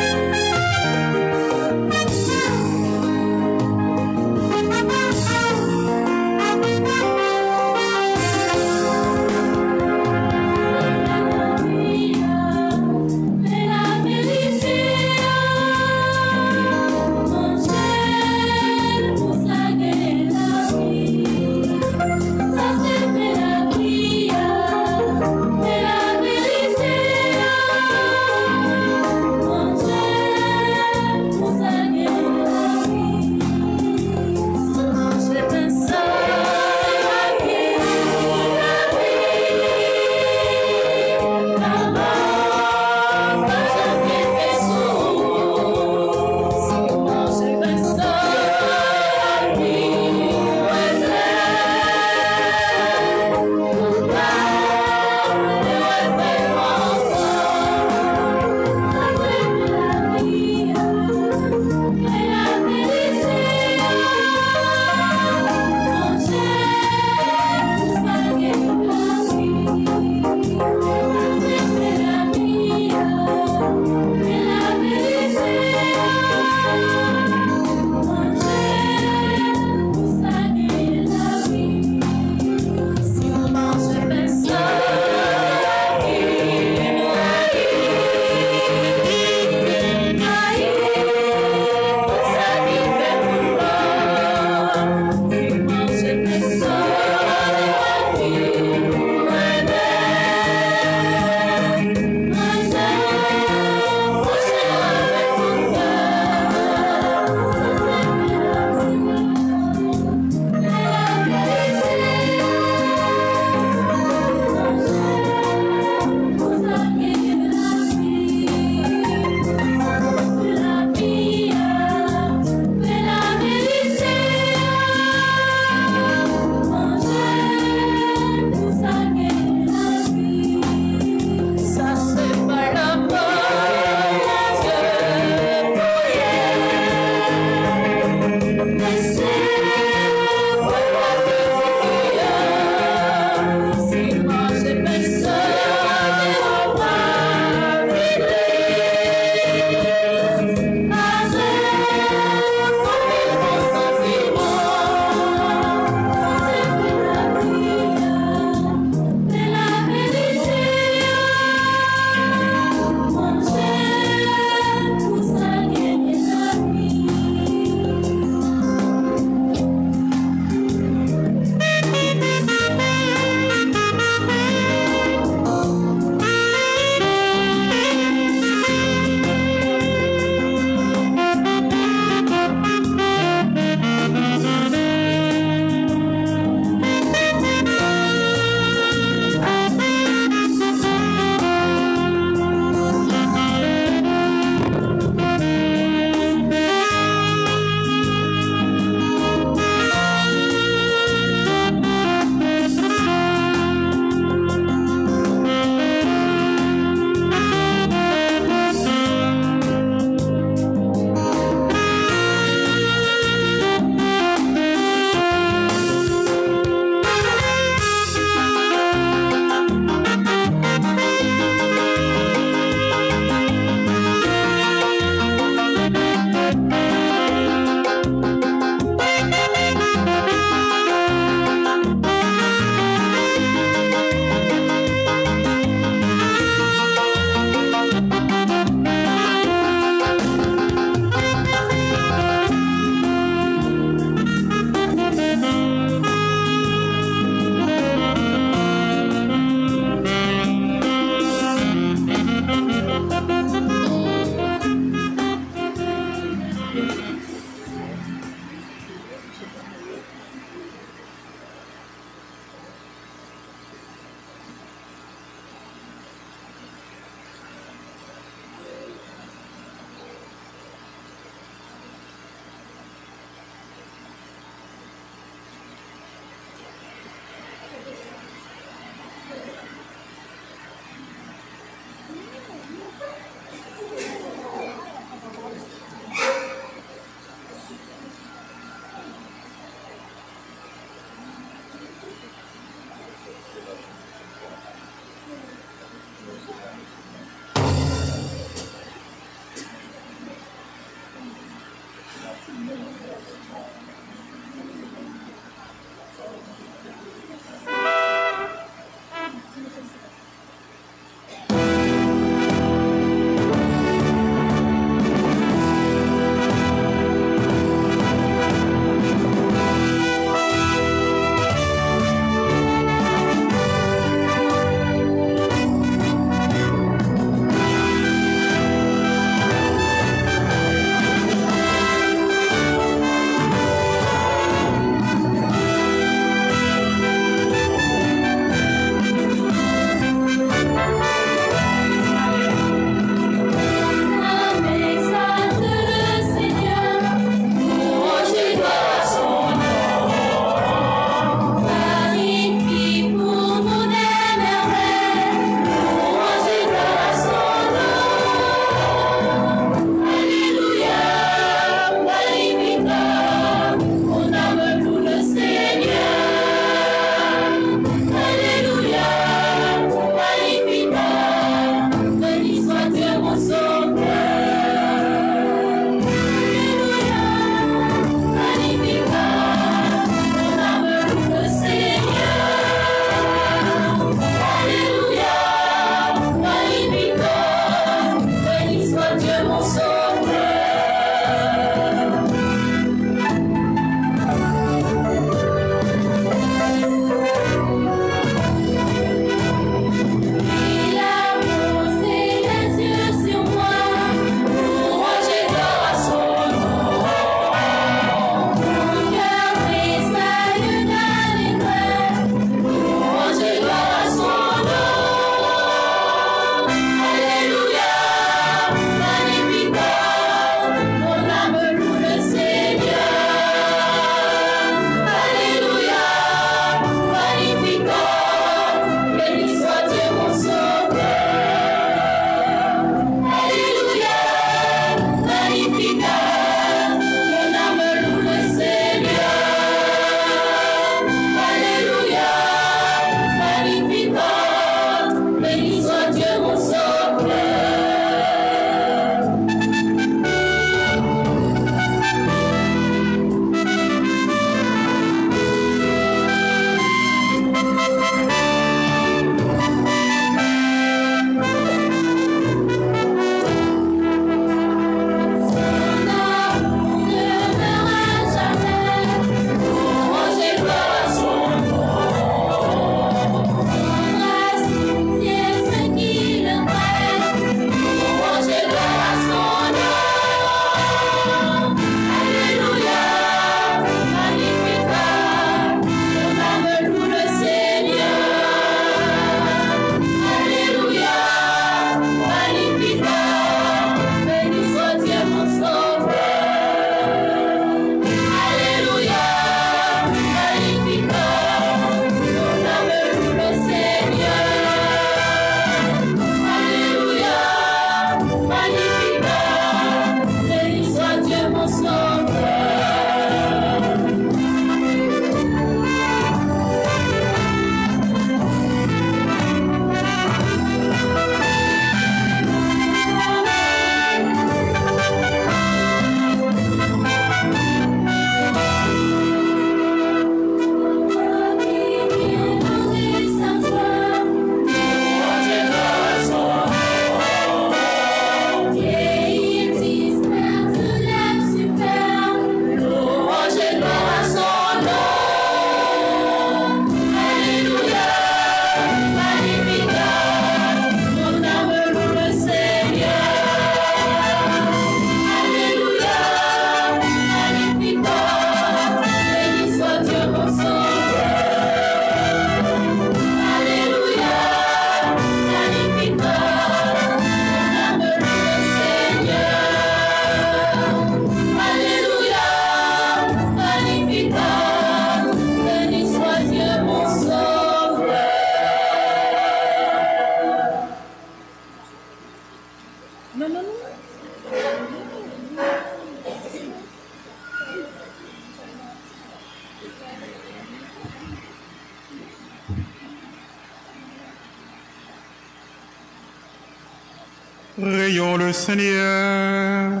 Prions le Seigneur.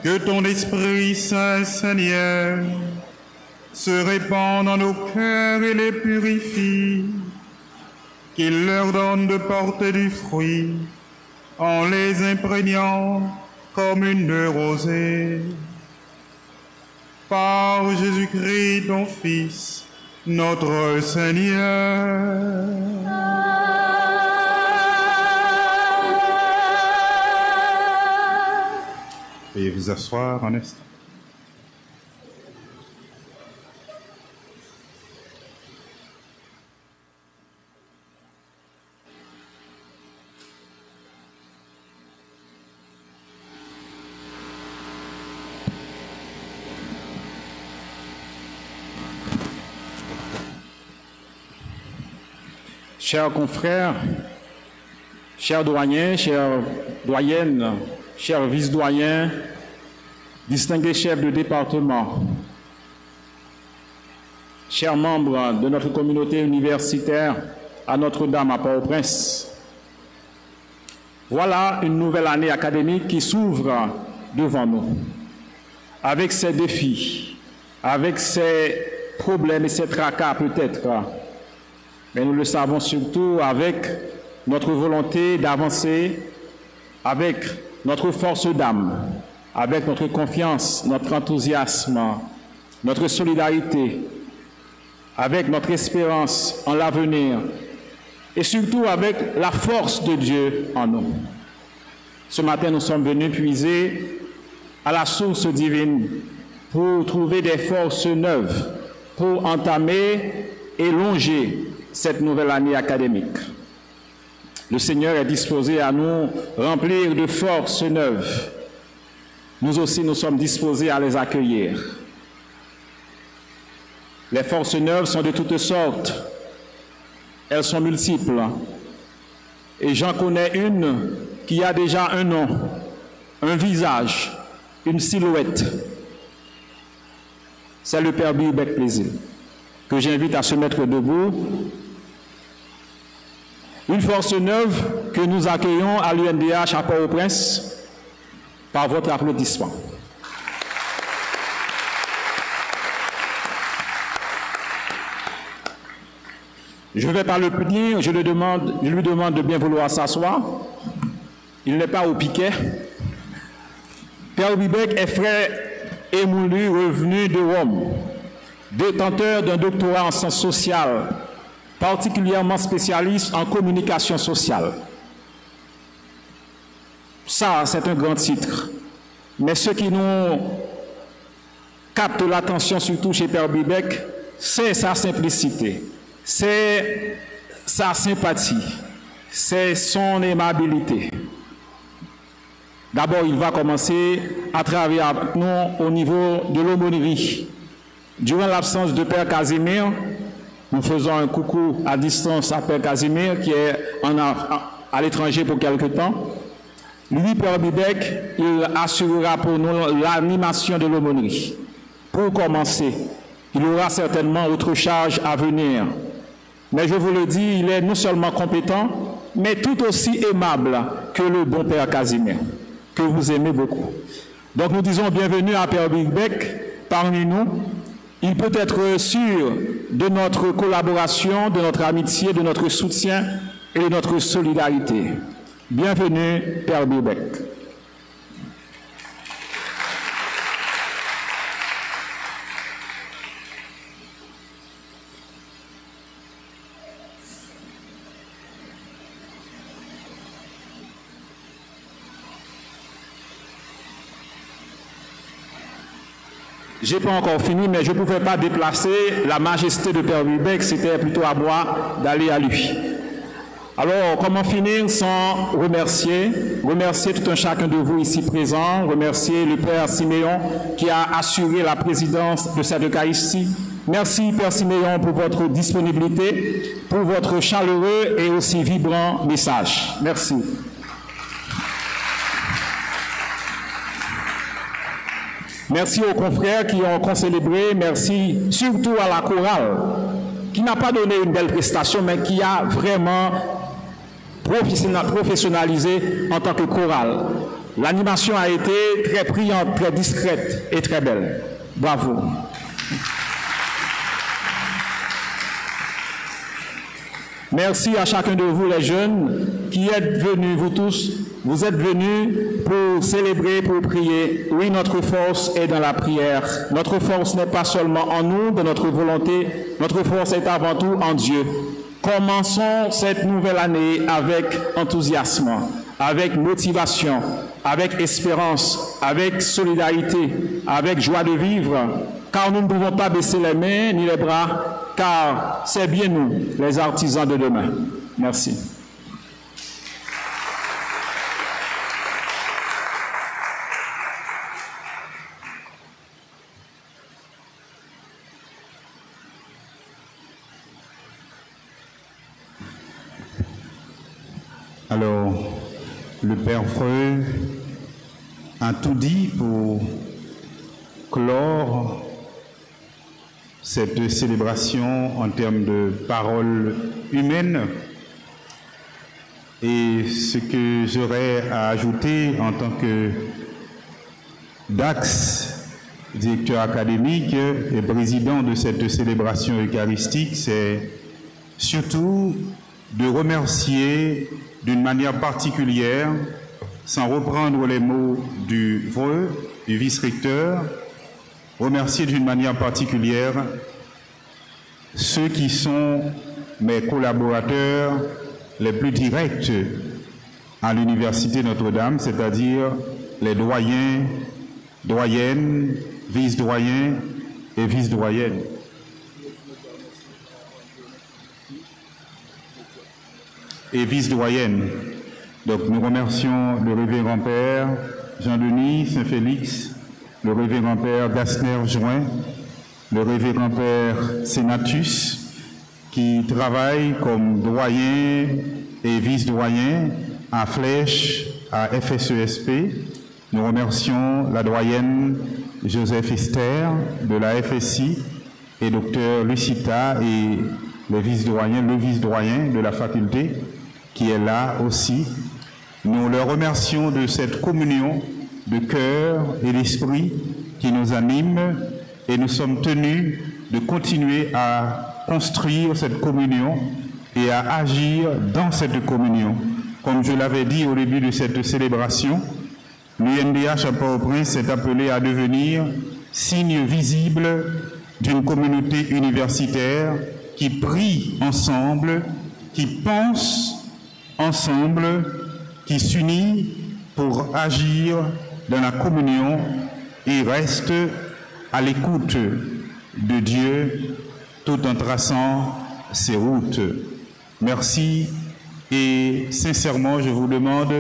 Que ton Esprit Saint, Seigneur, se répande dans nos cœurs et les purifie, qu'il leur donne de porter du fruit en les imprégnant comme une rosée. Par Jésus-Christ, ton Fils, notre Seigneur. Veuillez vous asseoir un instant. Chers confrères, chers doyens, chères doyennes, chers vice-doyens, distingués chefs de département, chers membres de notre communauté universitaire à Notre-Dame à Port-au-Prince, voilà une nouvelle année académique qui s'ouvre devant nous, avec ses défis, avec ses problèmes et ses tracas peut-être, mais nous le savons surtout avec notre volonté d'avancer, avec notre force d'âme, avec notre confiance, notre enthousiasme, notre solidarité, avec notre espérance en l'avenir et surtout avec la force de Dieu en nous. Ce matin, nous sommes venus puiser à la source divine pour trouver des forces neuves, pour entamer et longer cette nouvelle année académique. Le Seigneur est disposé à nous remplir de forces neuves. Nous aussi, nous sommes disposés à les accueillir. Les forces neuves sont de toutes sortes. Elles sont multiples. Et j'en connais une qui a déjà un nom, un visage, une silhouette. C'est le Père Birbec Plaisir, que j'invite à se mettre debout. Une force neuve que nous accueillons à l'UNDH à Port-au-Prince par votre applaudissement. Je ne vais pas le punir, je lui demande de bien vouloir s'asseoir. Il n'est pas au piquet. Père Birbec est frère émoulu revenu de Rome, détenteur d'un doctorat en sciences sociales, particulièrement spécialiste en communication sociale. Ça, c'est un grand titre. Mais ce qui nous capte l'attention, surtout chez Père Birbec, c'est sa simplicité, c'est sa sympathie, c'est son aimabilité. D'abord, il va commencer à travailler avec nous au niveau de l'aumônerie. Durant l'absence de Père Casimir, nous faisons un coucou à distance à Père Casimir qui est à l'étranger pour quelque temps. Lui, Père Birbec, il assurera pour nous l'animation de l'aumônerie. Pour commencer, il aura certainement autre charge à venir. Mais je vous le dis, il est non seulement compétent, mais tout aussi aimable que le bon Père Casimir, que vous aimez beaucoup. Donc nous disons bienvenue à Père Birbec parmi nous. Il peut être sûr de notre collaboration, de notre amitié, de notre soutien et de notre solidarité. Bienvenue, Père Birbec. Je n'ai pas encore fini, mais je ne pouvais pas déplacer la majesté de Père Birbec, c'était plutôt à moi d'aller à lui. Alors, comment finir sans remercier tout un chacun de vous ici présents, remercier le Père Siméon qui a assuré la présidence de cette Eucharistie. Merci Père Siméon pour votre disponibilité, pour votre chaleureux et aussi vibrant message. Merci. Merci aux confrères qui ont concélébré, merci surtout à la chorale qui n'a pas donné une belle prestation, mais qui a vraiment professionnalisé en tant que chorale. L'animation a été très brillante, très discrète et très belle. Bravo. Merci à chacun de vous, les jeunes, qui êtes venus, vous tous, vous êtes venus pour célébrer, pour prier. Oui, notre force est dans la prière. Notre force n'est pas seulement en nous, dans notre volonté. Notre force est avant tout en Dieu. Commençons cette nouvelle année avec enthousiasme, avec motivation, avec espérance, avec solidarité, avec joie de vivre, car nous ne pouvons pas baisser les mains ni les bras, car c'est bien nous, les artisans de demain. Merci. Alors, le Père Freux a tout dit pour clore cette célébration en termes de paroles humaines. Et ce que j'aurais à ajouter en tant que Dax, directeur académique et président de cette célébration eucharistique, c'est surtout de remercier d'une manière particulière, sans reprendre les mots du Vreux, du vice-recteur, remercier d'une manière particulière ceux qui sont mes collaborateurs les plus directs à l'Université Notre-Dame, c'est-à-dire les doyens, doyennes, vice-doyens et vice-doyennes. Et vice-doyenne. Donc nous remercions le révérend père Jean-Denis Saint-Félix, le révérend père Gasner Join, le révérend père Sénatus, qui travaille comme doyen et vice-doyen à Flèche, à FSESP. Nous remercions la doyenne Joseph Esther de la FSI et docteur Lucita et le vice-doyen de la faculté qui est là aussi. Nous leur remercions de cette communion de cœur et d'esprit qui nous anime et nous sommes tenus de continuer à construire cette communion et à agir dans cette communion. Comme je l'avais dit au début de cette célébration, l'UNDH à Port-au-Prince est appelé à devenir signe visible d'une communauté universitaire qui prie ensemble, qui pense ensemble, qui s'unit pour agir dans la communion et reste à l'écoute de Dieu tout en traçant ses routes. Merci et sincèrement je vous demande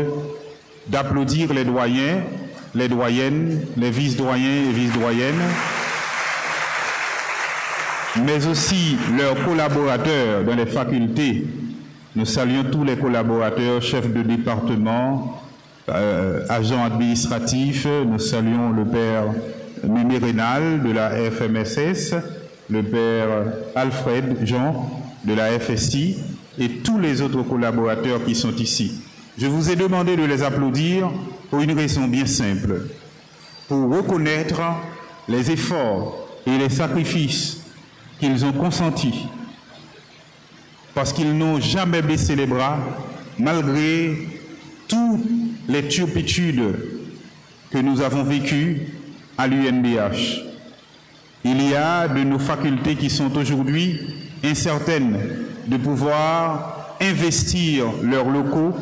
d'applaudir les doyens, les doyennes, les vice-doyens et vice-doyennes, mais aussi leurs collaborateurs dans les facultés. Nous saluons tous les collaborateurs, chefs de département, agents administratifs. Nous saluons le père Mémé Rénal de la FMSS, le père Alfred Jean de la FSI et tous les autres collaborateurs qui sont ici. Je vous ai demandé de les applaudir pour une raison bien simple, pour reconnaître les efforts et les sacrifices qu'ils ont consentis, parce qu'ils n'ont jamais baissé les bras, malgré toutes les turpitudes que nous avons vécues à l'UNDH. Il y a de nos facultés qui sont aujourd'hui incertaines de pouvoir investir leurs locaux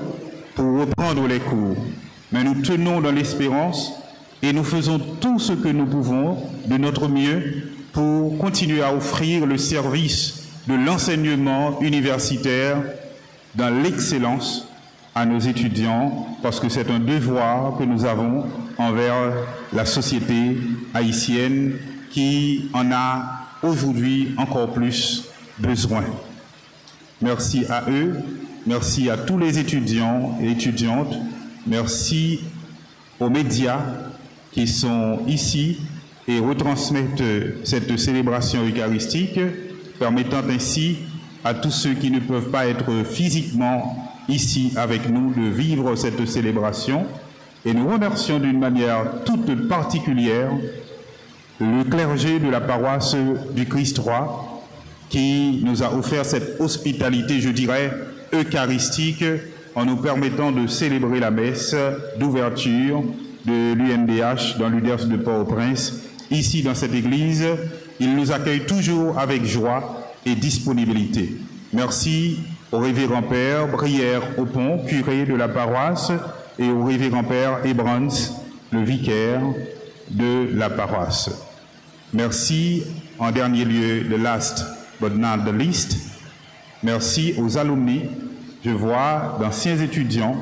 pour reprendre les cours. Mais nous tenons dans l'espérance et nous faisons tout ce que nous pouvons de notre mieux pour continuer à offrir le service de l'enseignement universitaire dans l'excellence à nos étudiants, parce que c'est un devoir que nous avons envers la société haïtienne qui en a aujourd'hui encore plus besoin. Merci à eux, merci à tous les étudiants et étudiantes, merci aux médias qui sont ici et retransmettent cette célébration eucharistique. permettant ainsi à tous ceux qui ne peuvent pas être physiquement ici avec nous de vivre cette célébration. Et nous remercions d'une manière toute particulière le clergé de la paroisse du Christ Roi qui nous a offert cette hospitalité, je dirais, eucharistique en nous permettant de célébrer la messe d'ouverture de l'UNDH dans l'UDERS de Port-au-Prince. Ici, dans cette église, il nous accueille toujours avec joie et disponibilité. Merci au révérend Père Brière Aupont, curé de la paroisse, et au révérend Père Ebrans, le vicaire de la paroisse. Merci, en dernier lieu, the last but not the least, merci aux alumni. Je vois d'anciens étudiants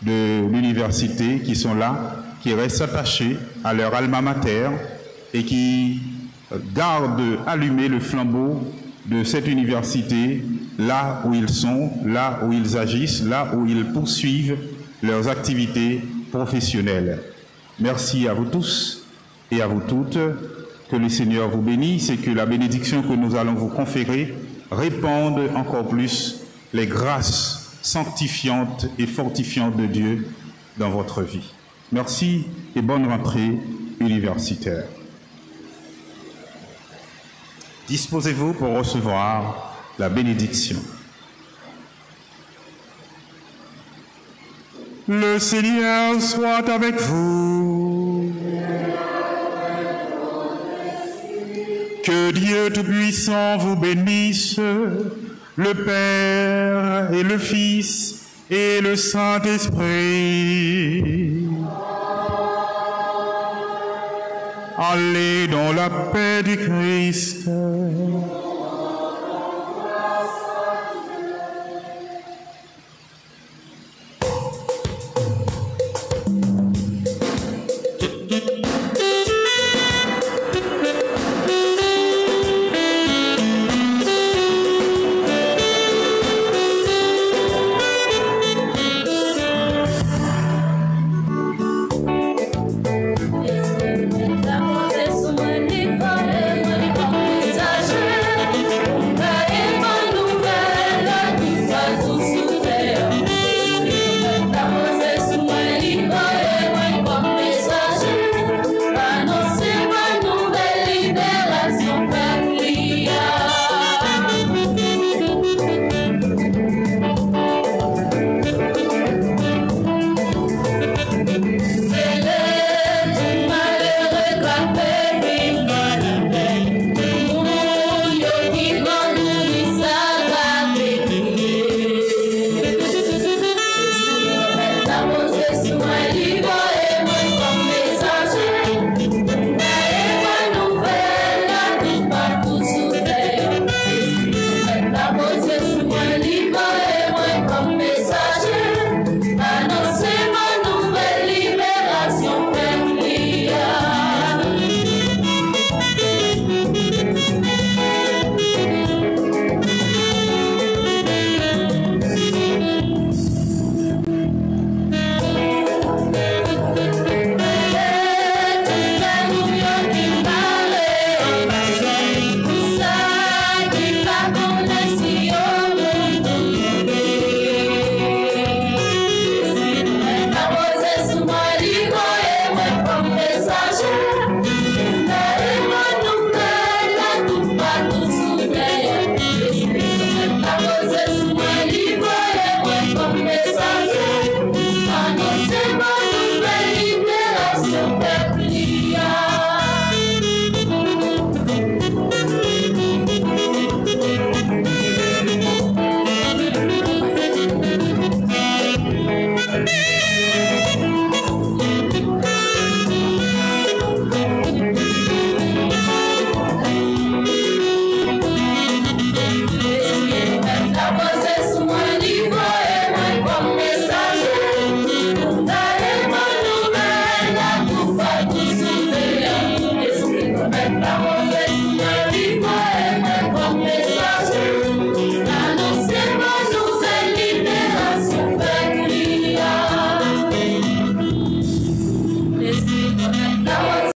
de l'université qui sont là, qui restent attachés à leur alma mater et qui gardent allumé le flambeau de cette université là où ils sont, là où ils agissent, là où ils poursuivent leurs activités professionnelles. Merci à vous tous et à vous toutes. Que le Seigneur vous bénisse et que la bénédiction que nous allons vous conférer répande encore plus les grâces sanctifiantes et fortifiantes de Dieu dans votre vie. Merci et bonne rentrée universitaire. Disposez-vous pour recevoir la bénédiction. Le Seigneur soit avec vous. Que Dieu Tout-Puissant vous bénisse, le Père et le Fils et le Saint-Esprit. Allez dans la paix du Christ.